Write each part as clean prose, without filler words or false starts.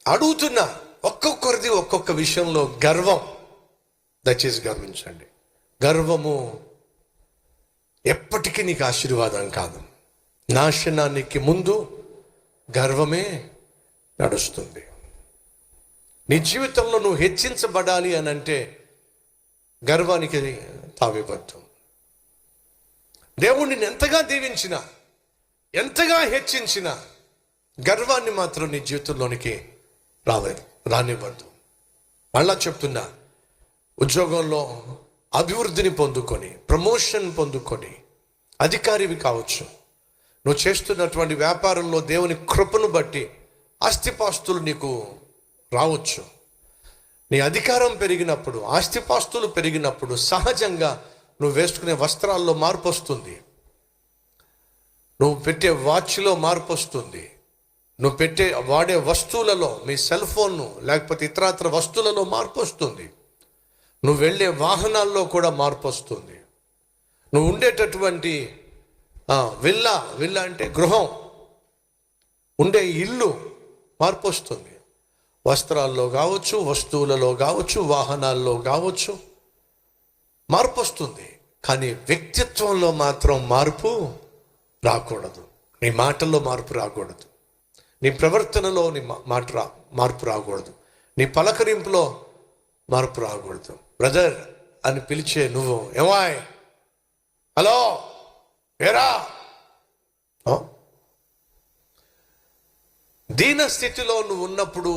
అడుగుతున్నా, ఒక్కొక్కరిది ఒక్కొక్క విషయంలో గర్వం. దయచేసి గమనించండి, గర్వము ఎప్పటికీ నీకు ఆశీర్వాదం కాదు. నాశనానికి ముందు గర్వమే నడుస్తుంది. నీ జీవితంలో నువ్వు హెచ్చించబడాలి అని అంటే గర్వానికి తావిబద్ధం. దేవుడు నిన్ను ఎంతగా దీవించినా, ఎంతగా హెచ్చించినా గర్వాన్ని మాత్రం నీ జీవితంలోనికి రానివ్వద్దు. మళ్ళా చెప్తున్నా, ఉద్యోగంలో అభివృద్ధిని పొందుకొని, ప్రమోషన్ పొందుకొని అధికారివి కావచ్చు. నువ్వు చేస్తున్నటువంటి వ్యాపారంలో దేవుని కృపను బట్టి ఆస్తిపాస్తులు నీకు రావచ్చు. నీ అధికారం పెరిగినప్పుడు, ఆస్తిపాస్తులు పెరిగినప్పుడు సహజంగా నువ్వు వేసుకునే వస్త్రాల్లో మార్పు వస్తుంది, నువ్వు పెట్టే వాచ్లో మార్పు వస్తుంది, నువ్వు వాడే వస్తువులలో, మీ సెల్ ఫోన్ లేకపోతే ఇతరత్ర వస్తువులలో మార్పు వస్తుంది, నువ్వు వెళ్ళే వాహనాల్లో కూడా మార్పు వస్తుంది, నువ్వు ఉండేటటువంటి విల్లా అంటే గృహం, ఉండే ఇల్లు మార్పు వస్తుంది. వస్త్రాల్లో కావచ్చు, వస్తువులలో కావచ్చు, వాహనాల్లో కావచ్చు మార్పు వస్తుంది. కానీ వ్యక్తిత్వంలో మాత్రం మార్పు రాకూడదు. నీ మాటల్లో మార్పు రాకూడదు, నీ ప్రవర్తనలో మార్పు రాకూడదు, నీ పలకరింపులో మార్పు రాకూడదు. బ్రదర్ అని పిలిచే నువ్వు, ఏమాయ్, హలో, ఏరా, దీన స్థితిలో నువ్వు ఉన్నప్పుడు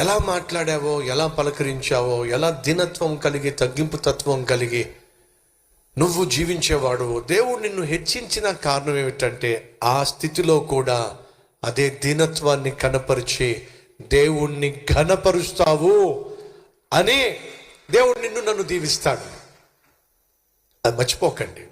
ఎలా మాట్లాడావో, ఎలా పలకరించావో, ఎలా దీనత్వం కలిగి, తగ్గింపు తత్వం కలిగి నువ్వు జీవించేవాడు. దేవుడు నిన్ను హెచ్చించిన కారణం ఏమిటంటే ఆ స్థితిలో కూడా అదే దీనత్వాన్ని కనపరిచి దేవుణ్ణి ఘనపరుస్తావు అని దేవుడు నన్ను దీవిస్తాడు. అది మర్చిపోకండి.